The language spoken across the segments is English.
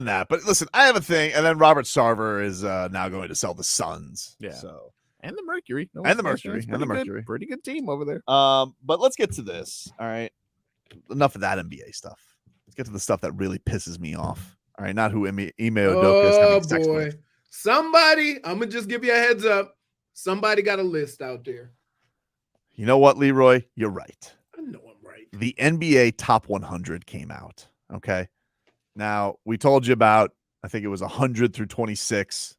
that. But listen, I have a thing, and then Robert Sarver is now going to sell the Suns. Yeah. So and the Mercury. No, and the Mercury. Pretty good team over there. But let's get to this. All right. Enough of that NBA stuff. Let's get to the stuff that really pisses me off. All right. Not who Ime Udoka is having sex with. Somebody, I'm going to just give you a heads up. Somebody got a list out there. You know what, Leroy? You're right. I know I'm right. The NBA Top 100 came out. Okay. Now, we told you about, I think it was 100 through 26.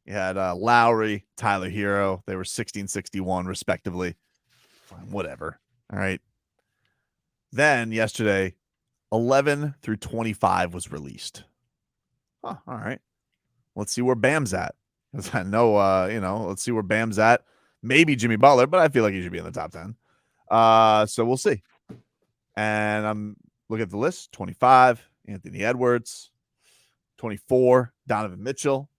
You had Lowry, Tyler Hero. They were 16, 61, respectively. Fine, whatever. All right. Then, yesterday, 11 through 25 was released. Huh, all right. Let's see where Bam's at. Because I know, let's see where Bam's at. Maybe Jimmy Butler, but I feel like he should be in the top 10. So we'll see. And I'm looking at the list. 25, Anthony Edwards. 24, Donovan Mitchell.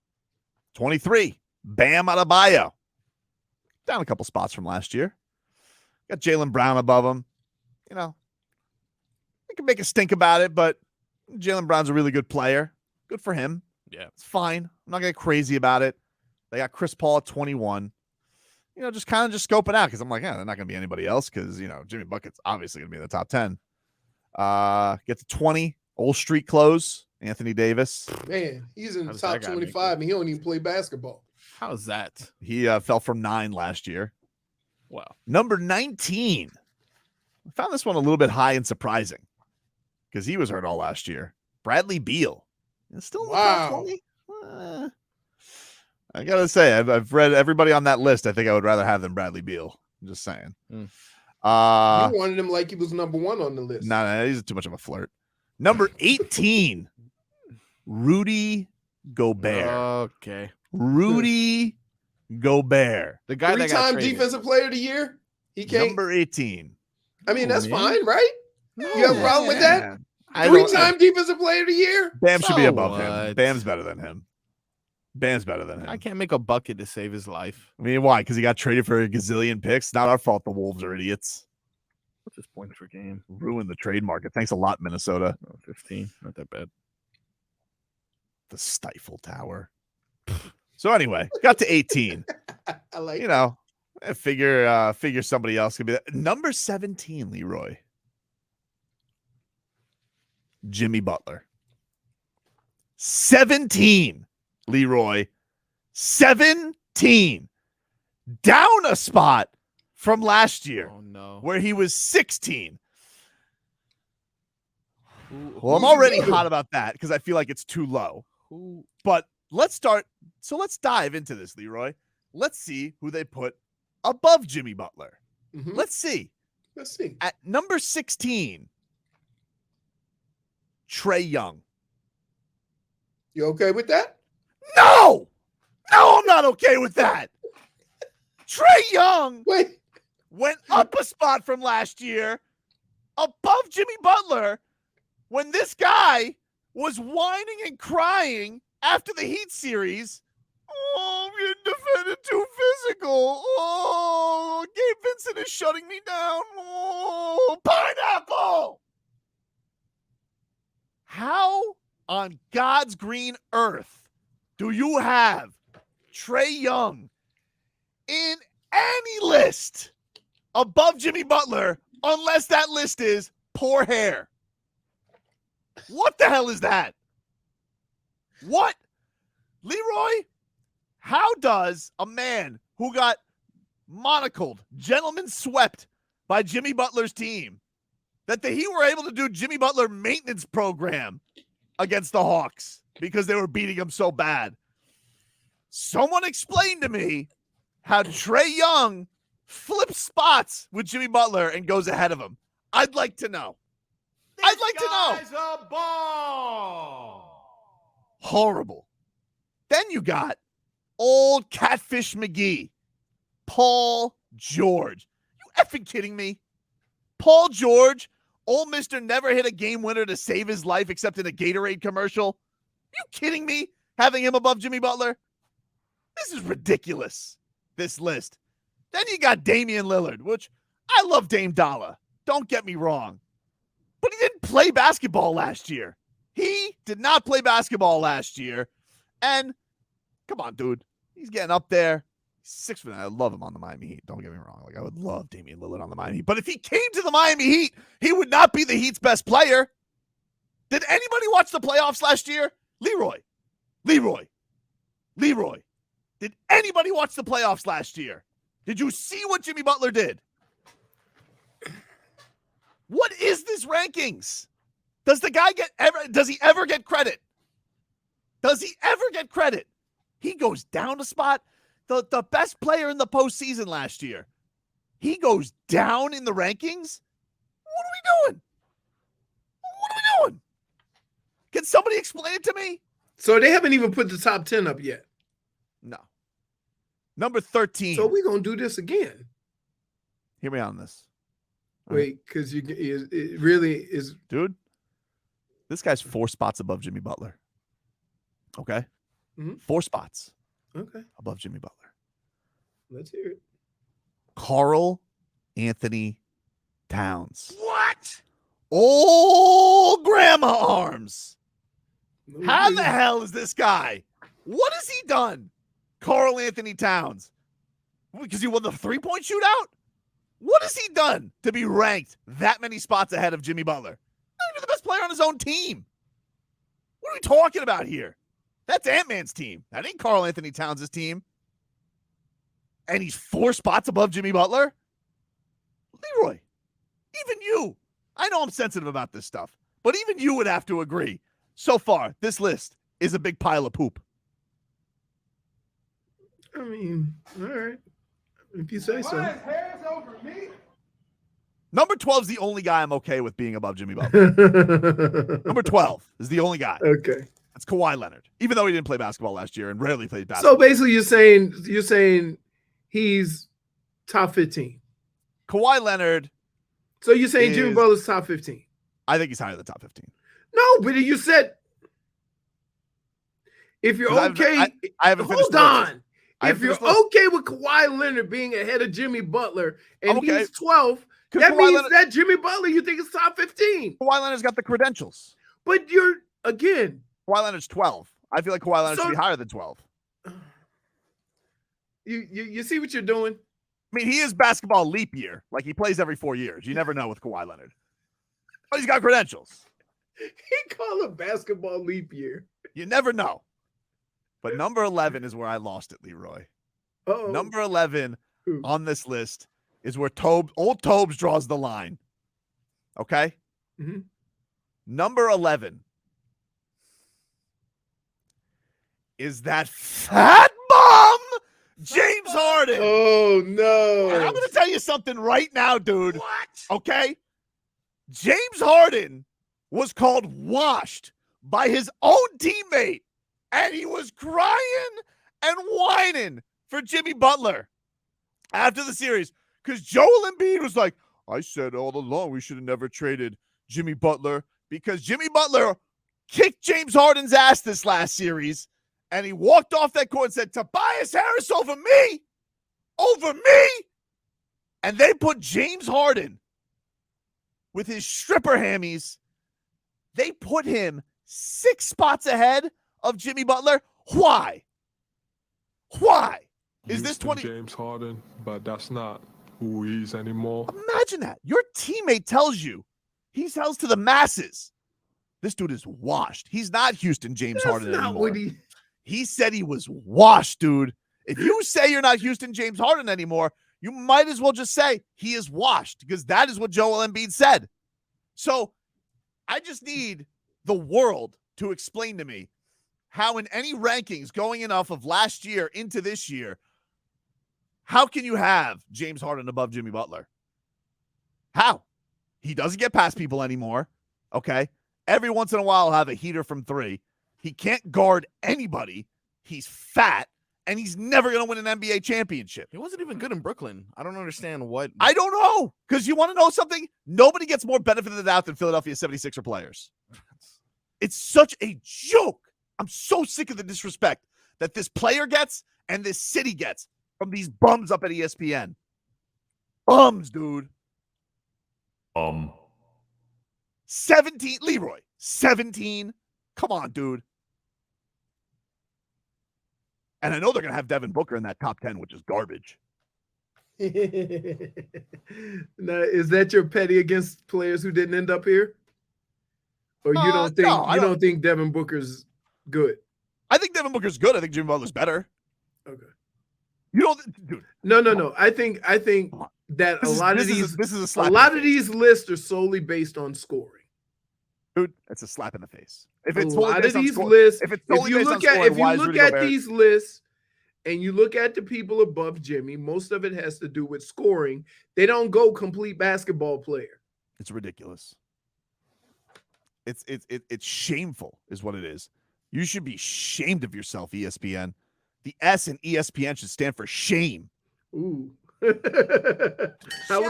23, Bam Adebayo. Down a couple spots from last year. Got Jaylen Brown above him. You know, I can make a stink about it, but Jaylen Brown's a really good player. Good for him. Yeah. It's fine. I'm not going to get crazy about it. They got Chris Paul at 21. You know, just scoping out because I'm like, yeah, they're not going to be anybody else because, Jimmy Bucket's obviously going to be in the top 10. Get to 20, old street clothes, Anthony Davis. Man, he's in the top 25 and he don't even play basketball. How's that? He fell from 9 last year. Wow. Number 19. I found this one a little bit high and surprising because he was hurt all last year. Bradley Beal. Still in the top 20? I got to say, I've read everybody on that list. I think I would rather have than Bradley Beal. I'm just saying. You wanted him like he was number 1 on the list. No, he's too much of a flirt. Number 18, Rudy Gobert. Okay. Rudy Gobert. The guy that got 3-time defensive player of the year. He can't. Number 18. I mean, that's fine, right? No, you have a problem with that? 3-time defensive player of the year? Bam should be above him. Bam's better than him. I can't make a bucket to save his life. I mean, why? Because he got traded for a gazillion picks? Not our fault the Wolves are idiots. What's his points per game? Ruined the trade market. Thanks a lot, Minnesota. 15. Not that bad. The Stifle Tower. So anyway, got to 18. I like I figure somebody else could be that. Number 17, Leroy. Jimmy Butler. 17, Leroy. 17. Down a spot from last year. Oh, no. Where he was 16. Well, I'm already hot about that because I feel like it's too low. But let's start. So let's dive into this, Leroy. Let's see who they put above Jimmy Butler. Mm-hmm. Let's see. At number 16, Trae Young. You okay with that? No, I'm not okay with that. Trae Young went up a spot from last year above Jimmy Butler when this guy was whining and crying after the Heat series. Oh, I'm getting defended too physical. Oh, Gabe Vincent is shutting me down. Oh, pineapple. How on God's green earth do you have Trae Young in any list above Jimmy Butler unless that list is poor hair? What the hell is that? What? Leroy, how does a man who got monocled, gentlemen swept by Jimmy Butler's team, that he were able to do Jimmy Butler maintenance program against the Hawks because they were beating him so bad? Someone explain to me how Trae Young flips spots with Jimmy Butler and goes ahead of him. I'd like to know. I'd like to know. A ball. Horrible. Then you got old Catfish McGee, Paul George. You effing kidding me? Paul George, old Mister never hit a game winner to save his life except in a Gatorade commercial. You kidding me? Having him above Jimmy Butler? This is ridiculous, this list. Then you got Damian Lillard, which I love Dame Dollar. Don't get me wrong. But he didn't play basketball last year. He did not play basketball last year. And come on, dude. He's getting up there. 6'9". I love him on the Miami Heat. Don't get me wrong. Like, I would love Damian Lillard on the Miami Heat. But if he came to the Miami Heat, he would not be the Heat's best player. Did anybody watch the playoffs last year? Leroy. Did anybody watch the playoffs last year? Did you see what Jimmy Butler did? What is this rankings? Does the guy does he ever get credit? He goes down a spot. The best player in the postseason last year. He goes down in the rankings? What are we doing? Can somebody explain it to me? So they haven't even put the top 10 up yet. No. Number 13. So we're going to do this again. Hear me on this. Wait, because it really is. Dude, this guy's 4 spots above Jimmy Butler. Okay? Mm-hmm. 4 spots. Okay. Above Jimmy Butler. Let's hear it. Karl Anthony Towns. What? Old grandma arms. How the hell is this guy? What has he done? Karl Anthony Towns. Because he won the 3-point shootout? What has he done to be ranked that many spots ahead of Jimmy Butler? Not even the best player on his own team. What are we talking about here? That's Ant-Man's team. That ain't Karl Anthony Towns' team. And he's 4 spots above Jimmy Butler? Leroy, even you. I know I'm sensitive about this stuff, but even you would have to agree. So far, this list is a big pile of poop. I mean, all right. If you say so. Number 12 is the only guy I'm okay with being above Jimmy Butler. Number 12 is the only guy. Okay. That's Kawhi Leonard. Even though he didn't play basketball last year and rarely played basketball. So basically you're saying he's top 15. Kawhi Leonard. So you're saying Jimmy Butler's top 15? I think he's higher than top 15. No, but you said if you're okay. I haven't finished. Hold on. If you're okay with Kawhi Leonard being ahead of Jimmy Butler and he's 12, that means that Jimmy Butler you think is top 15. Kawhi Leonard's got the credentials. But you're, again. Kawhi Leonard's 12. I feel like Kawhi Leonard should be higher than 12. You see what you're doing? I mean, he is basketball leap year. Like, he plays every 4 years. You never know with Kawhi Leonard. But he's got credentials. He called it basketball leap year. You never know. But number 11 is where I lost it, Leroy. Uh-oh. Number 11 on this list is where old Tobes draws the line. Okay? Mm-hmm. Number 11 is that fat bum, James Harden. Oh, no. And I'm going to tell you something right now, dude. What? Okay? James Harden was called washed by his own teammate, and he was crying and whining for Jimmy Butler after the series because Joel Embiid was like, I said all along we should have never traded Jimmy Butler because Jimmy Butler kicked James Harden's ass this last series, and he walked off that court and said, Tobias Harris over me, and they put James Harden with his stripper hammies. They put him 6 spots ahead of Jimmy Butler. Why? Is this 20? James Harden, but that's not who he is anymore. Imagine that. Your teammate tells you. He tells to the masses. This dude is washed. He's not Houston James Harden anymore. He said he was washed, dude. If you say you're not Houston James Harden anymore, you might as well just say he is washed because that is what Joel Embiid said. So I just need the world to explain to me how in any rankings going enough of last year into this year, how can you have James Harden above Jimmy Butler? How? He doesn't get past people anymore, okay? Every once in a while he'll have a heater from 3. He can't guard anybody. He's fat, and he's never going to win an NBA championship. He wasn't even good in Brooklyn. I don't understand what. I don't know, because you want to know something? Nobody gets more benefit of the doubt than Philadelphia 76er players. It's such a joke. I'm so sick of the disrespect that this player gets and this city gets from these bums up at ESPN. Bums, dude. 17, Leroy, 17 Come on, dude. And I know they're going to have Devin Booker in that top 10, which is garbage. Now, is that your petty against players who didn't end up here? Or you don't think you don't think Devin Booker's good? I think Devin Booker's good. I think Jimmy Butler's better. Okay. You don't, dude. No. I think that a lot of these lists are solely based on scoring. Dude, it's a slap in the face. If it's a lot of these lists, if you look at these lists and you look at the people above Jimmy, most of it has to do with scoring. They don't go complete basketball player. It's ridiculous. It's shameful, is what it is. You should be shamed of yourself, ESPN. The S in ESPN should stand for shame. Ooh. Shame. I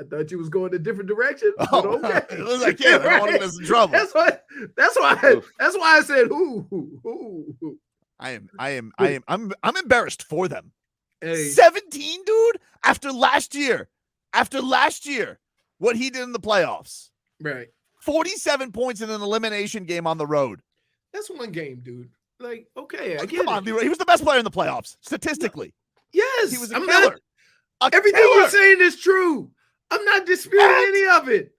thought you was going a different direction. Oh, okay. It looks like I don't want to get us in trouble. That's why I said ooh. I'm embarrassed for them. Hey. 17, dude, after last year, what he did in the playoffs. Right. 47 points in an elimination game on the road. That's one game, dude. Like, okay, I get Come on, Leroy. He was the best player in the playoffs, statistically. Yes. He was a killer. Everything you're saying is true. I'm not disputing any of it.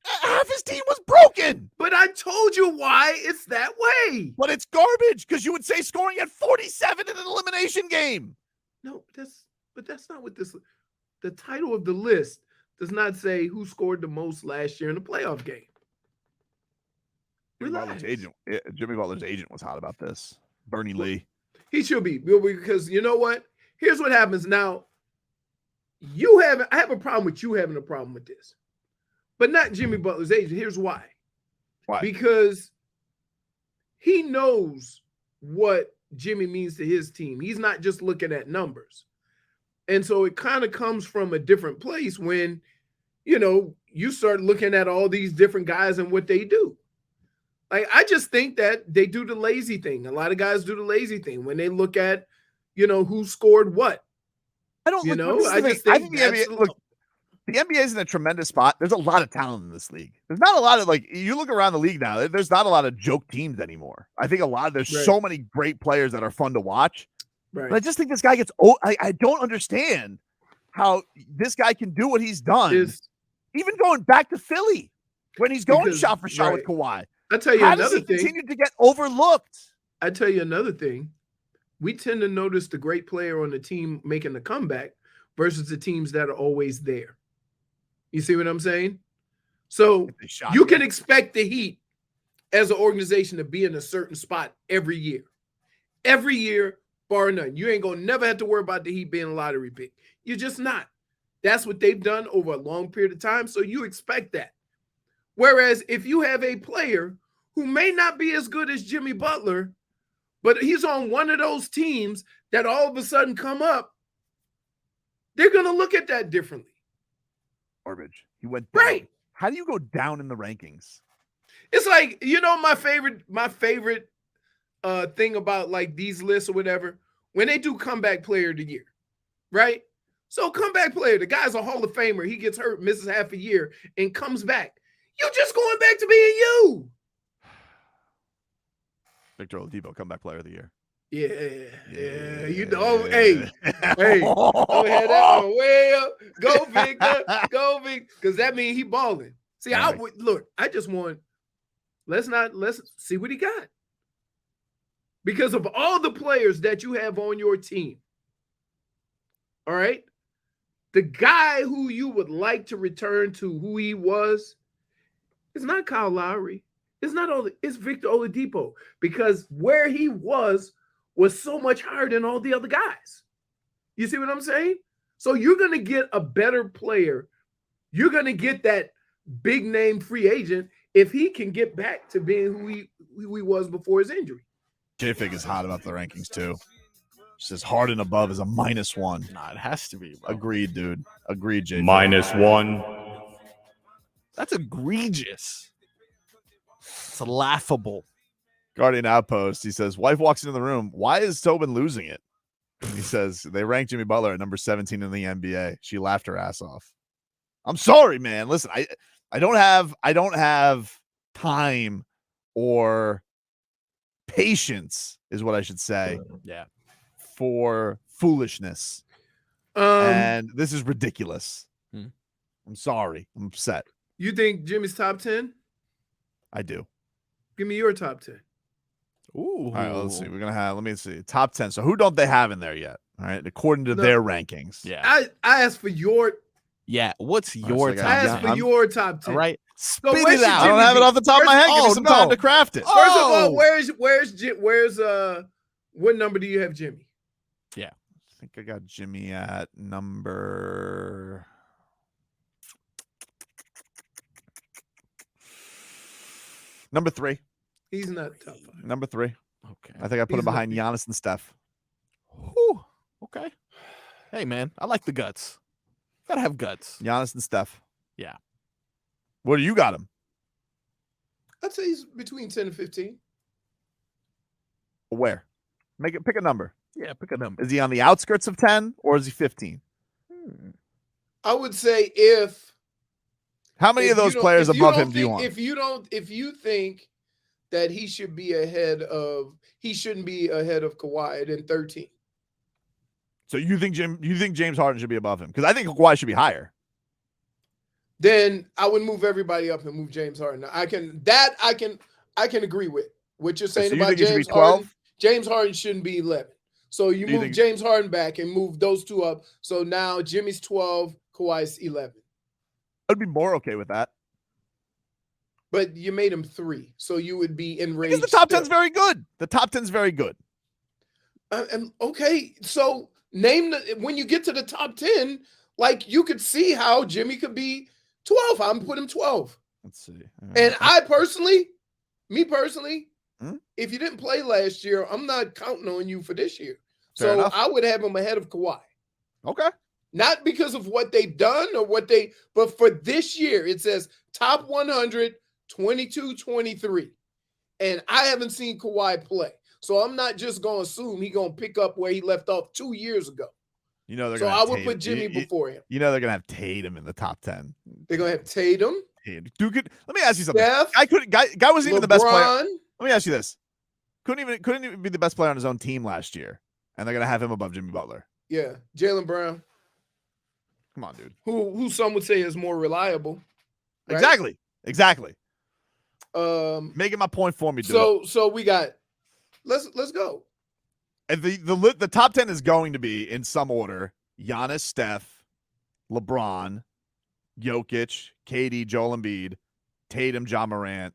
Half his team was broken. But I told you why it's that way. But it's garbage because you would say scoring at 47 in an elimination game. No, that's not what this. The title of the list does not say who scored the most last year in the playoff game. Jimmy Butler's agent was hot about this. Bernie Lee. He should be, because you know what? Here's what happens now. I have a problem with you having a problem with this, but not Jimmy Butler's agent. Here's why. Why? Because he knows what Jimmy means to his team. He's not just looking at numbers. And so it kind of comes from a different place when, you start looking at all these different guys and what they do. Like, I just think that they do the lazy thing. A lot of guys do the lazy thing when they look at, who scored what. I don't I just think the NBA, the NBA is in a tremendous spot. There's a lot of talent in this league. There's not a lot of, you look around the league now, there's not a lot of joke teams anymore. I think there's so many great players that are fun to watch. Right. But I just think this guy gets old. I don't understand how this guy can do what he's done. Even going back to Philly when he's going shot for shot with Kawhi. I'll tell you another thing. Continue to get overlooked? I tell you another thing. We tend to notice the great player on the team making the comeback versus the teams that are always there. You see what I'm saying? So you can expect the Heat as an organization to be in a certain spot every year. Every year, bar none. You ain't going to never have to worry about the Heat being a lottery pick. You're just not. That's what they've done over a long period of time, so you expect that. Whereas if you have a player who may not be as good as Jimmy Butler, but he's on one of those teams that all of a sudden come up, they're going to look at that differently. Garbage. He went down. Right. How do you go down in the rankings? It's like, my favorite thing about like these lists or whatever, when they do comeback player of the year, right? So comeback player, the guy's a Hall of Famer. He gets hurt, misses half a year, and comes back. You're just going back to being you. Victor Oladipo, comeback player of the year. Yeah. Hey, don't have that one way up. Go, Victor. Go, Victor. Because that means he balling. See, I just want, let's see what he got. Because of all the players that you have on your team, all right, the guy who you would like to return to who he was, it's not Kyle Lowry. It's Victor Oladipo, because where he was so much higher than all the other guys. You see what I'm saying? So you're going to get a better player. You're going to get that big name free agent if he can get back to being who he was before his injury. J-Fig is hot about the rankings too. Says Harden above is a -1. Nah, it has to be, bro. Agreed, dude. Agreed, J-Fig. -1. That's egregious. It's laughable. Guardian Outpost, he says, wife walks into the room. Why is Tobin losing it? He says, they ranked Jimmy Butler at number 17 in the NBA. She laughed her ass off. I'm sorry, man. Listen, I don't have time or patience, is what I should say. Yeah. For foolishness. And this is ridiculous. I'm sorry. I'm upset. You think Jimmy's top 10? I do. Give me your top 10. Ooh. All right, let's see. We're gonna have. Let me see. Top 10. So who don't they have in there yet? All right, according to their rankings. Yeah. I asked for your. Yeah. What's your top? I asked for your top 10. All right. So Spit where's it out. I don't have it off the top of my head. Give me some time to craft it. First of all, where's what number do you have Jimmy? Yeah. I think I got Jimmy at number. Number 3. He's not top 5. Number 3. Okay. I think I put him behind Giannis and Steph. Whew. Okay. Hey, man. I like the guts. Gotta have guts. Giannis and Steph. Yeah. Where do you got him? I'd say he's between 10 and 15. Where? Pick a number. Yeah, pick a number. Is he on the outskirts of 10 or is he 15? I would say if. How many of those players above him do you want? If you think that he shouldn't be ahead of Kawhi, then 13. So you think James Harden should be above him? Because I think Kawhi should be higher. Then I would move everybody up and move James Harden. I can agree with what you're saying about James Harden. James Harden shouldn't be 11. So you move James Harden back and move those two up. So now Jimmy's 12, Kawhi's 11. I'd be more okay with that. But you made him 3, so you would be enraged. Because the top 10's very good. The top 10's very good. And okay, so when you get to the top 10, like you could see how Jimmy could be 12. I'm put him 12. Let's see. And me personally, if you didn't play last year, I'm not counting on you for this year. Fair enough. I would have him ahead of Kawhi. Okay. Not because of what they've done but for this year, it says top 100, 22-23. And I haven't seen Kawhi play. So I'm not just going to assume he's going to pick up where he left off 2 years ago. You know they're so gonna I would put Jimmy before him. You know they're going to have Tatum in the top 10. They're going to have Tatum. Dude, let me ask you something. Steph, guy wasn't even the best player. LeBron. Let me ask you this. Couldn't even be the best player on his own team last year. And they're going to have him above Jimmy Butler. Yeah. Jaylen Brown. Come on, dude. Who some would say is more reliable. Right? Exactly. Making my point for me, dude. So we got let's go. And the top 10 is going to be in some order: Giannis, Steph, LeBron, Jokic, KD, Joel Embiid, Tatum, Ja Morant,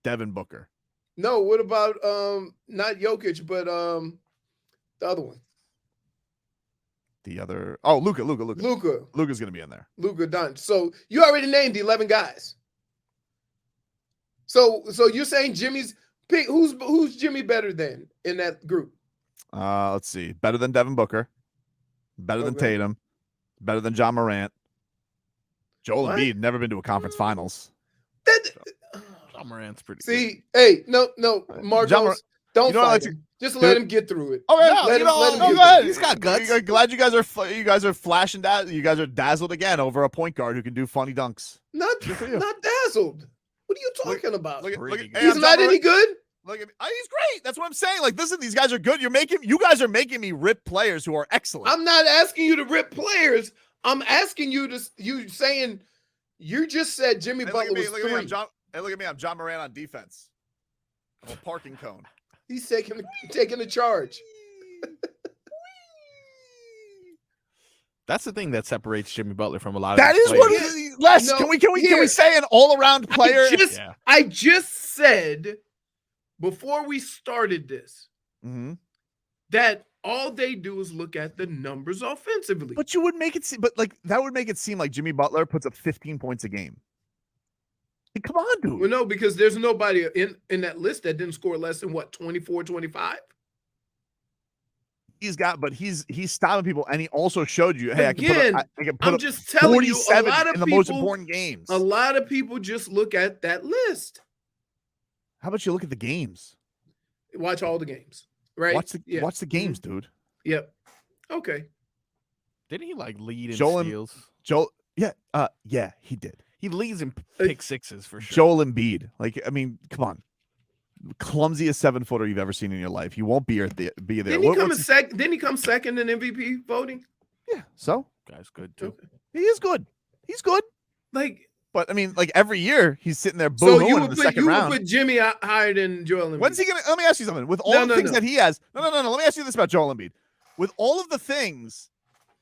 Devin Booker. No, what about not Jokic, but the other one? Luka. Luka's gonna be in there. Luka done. So you already named the 11 guys. So you're saying Jimmy's pick? Who's Jimmy better than in that group? Let's see. Better than Devin Booker. Better than Tatum. Better than Ja Morant. Joel Embiid never been to a conference finals. Ja Morant's pretty. See, hey, no, Marcos, don't fight him. Just let him get through it. Okay, let him go ahead. He's got guts. Glad you guys are flashing that. You guys are dazzled again over a point guard who can do funny dunks. Not dazzled. What are you talking about? He's not any good. Look at me. He's great. That's what I'm saying. Like, listen, these guys are good. You guys are making me rip players who are excellent. I'm not asking you to rip players. I'm asking you you just said Jimmy Butler was 3. Look at me. I'm John Moran on defense. I'm a parking cone. He's taking the charge. That's the thing that separates Jimmy Butler from a lot of that is players. what Les, no, can we say an all-around player? I just said before we started this that all they do is look at the numbers offensively. But you would make it seem, that would make it seem like Jimmy Butler puts up 15 points a game. Hey, come on, dude. Well, no, because there's nobody in that list that didn't score less than 24, 25. He's stopping people, and he also showed you, hey, I can put I'm up just telling you, a 47 lot of in the people, most important games. A lot of people just look at that list. How about you look at the games? Watch all the games, right? Watch the games, dude. Yep. Okay. Didn't he lead in steals? Yeah, he did. He leads in pick sixes for sure. Joel Embiid. Like, I mean, come on. Clumsiest 7-footer you've ever seen in your life. He won't be there. Didn't he come second? Didn't he come second in MVP voting? Yeah. So Guy's good too. Okay. he is good. He's good. Like, But I mean, like every year he's sitting there so boo-hooing you in would the put second round. Jimmy higher than Joel Embiid. When's he gonna? Let me ask you something. With all the things that he has, no. Let me ask you this about Joel Embiid. With all of the things,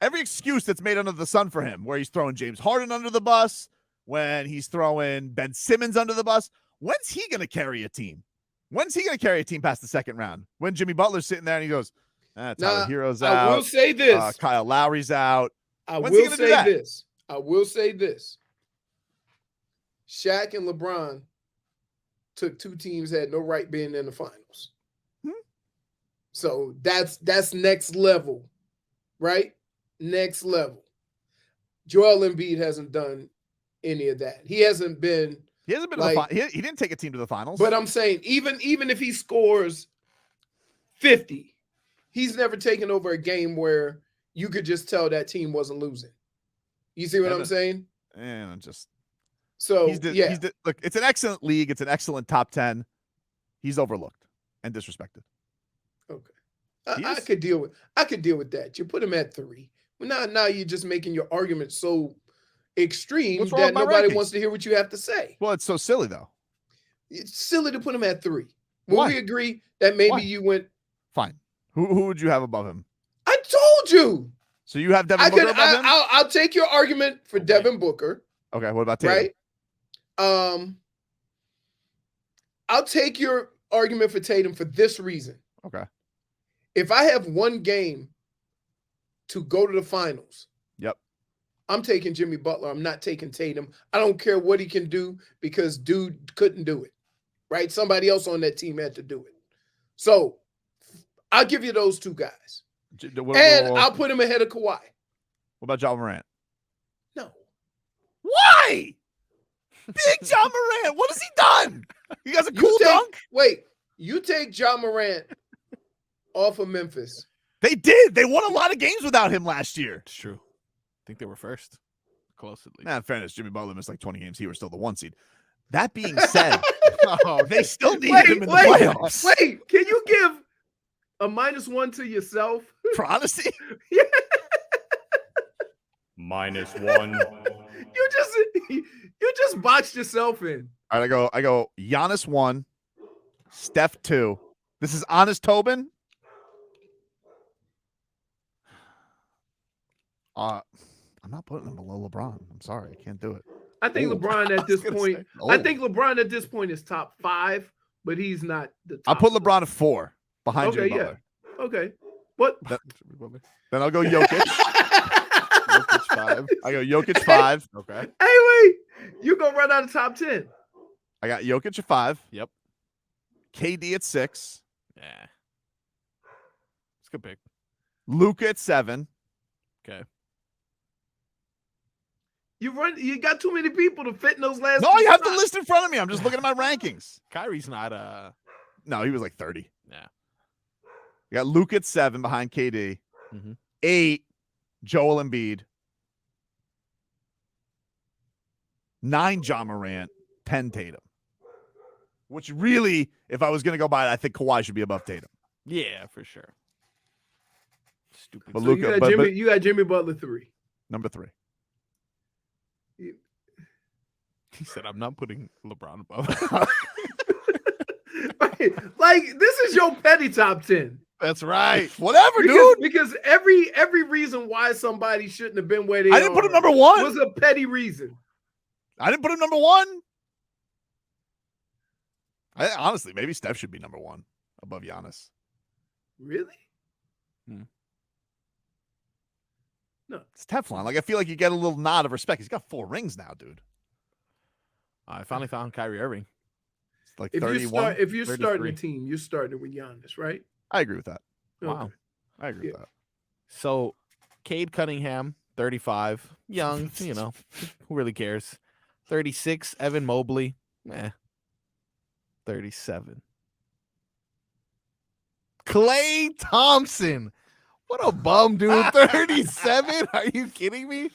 every excuse that's made under the sun for him, where he's throwing James Harden under the bus, when he's throwing Ben Simmons under the bus, when's he gonna carry a team? When's he gonna carry a team past the second round? When Jimmy Butler's sitting there and he goes, Tyler Hero's out. I will say this. Kyle Lowry's out. I will say this. I will say this. Shaq and LeBron took two teams that had no right being in the finals. So that's next level, right? Next level. Joel Embiid hasn't done any of that. He hasn't been. He hasn't been. Like, he didn't take a team to the finals. But I'm saying even if he scores 50, he's never taken over a game where you could just tell that team wasn't losing. You see what I'm saying? And just so look, it's an excellent league. It's an excellent top 10. He's overlooked and disrespected. Okay, I could deal with that. You put him at 3. Well, now you're just making your argument so extreme that nobody wants to hear what you have to say. Well, it's so silly though. It's silly to put him at 3. When we agree that maybe you went fine. Who would you have above him? I told you. So you have Devin Booker above him? I'll take your argument for Devin Booker. Okay, what about Tatum? Right? I'll take your argument for Tatum for this reason. Okay. If I have one game to go to the finals, I'm taking Jimmy Butler. I'm not taking Tatum. I don't care what he can do because dude couldn't do it, right? Somebody else on that team had to do it. So I'll give you those two guys. I'll put him ahead of Kawhi. What about John Morant? No. Why? Big John Morant. What has he done? He got a cool dunk? Wait, you take John Morant off of Memphis. They did. They won a lot of games without him last year. It's true. I think they were first. Close at least. Nah, in fairness, Jimmy Butler missed like 20 games. He was still the 1 seed. That being said, they still needed him in the playoffs. Wait, can you give a -1 to yourself? For honesty? Yeah. -1. You just boxed yourself in. All right, I go Giannis 1, Steph 2. This is honest Tobin. I'm not putting him below LeBron. I'm sorry, I can't do it. I think LeBron at this point. I think LeBron at this point is top 5, but he's not the top. I'll put LeBron at 4 behind Jimmy Butler. Okay. What? Then I'll go Jokic. Jokic 5. I go Jokic 5. Okay. Hey, wait. You gonna run out of top 10. I got Jokic at 5. Yep. KD at 6. Yeah. It's a good pick. Luka at 7. Okay. You got too many people to fit in those last. No, you have the list in front of me. I'm just looking at my rankings. Kyrie's not No, he was like 30. Yeah. You got Luka at 7 behind KD. 8, Joel Embiid. 9, John Morant. 10, Tatum. Which really, if I was going to go by it, I think Kawhi should be above Tatum. Yeah, for sure. Stupid. But So Luka, you got Jimmy Butler 3. Number 3. He said, "I'm not putting LeBron above." Like this is your petty top 10. That's right. Whatever, dude. Because every reason why somebody shouldn't have been where they I didn't put him number 1. Was a petty reason. I didn't put him number 1. Honestly, maybe Steph should be number 1 above Giannis. Really? No, it's Teflon. Like I feel like you get a little nod of respect. He's got 4 rings now, dude. I finally found Kyrie Irving. It's like If 31. If you're 33. starting a team, you're starting with Giannis, right? I agree with that. Wow. Okay. I agree with that. So, Cade Cunningham, 35, young, who really cares? 36, Evan Mobley, 37. Klay Thompson, what a bum, dude! 37? Are you kidding me?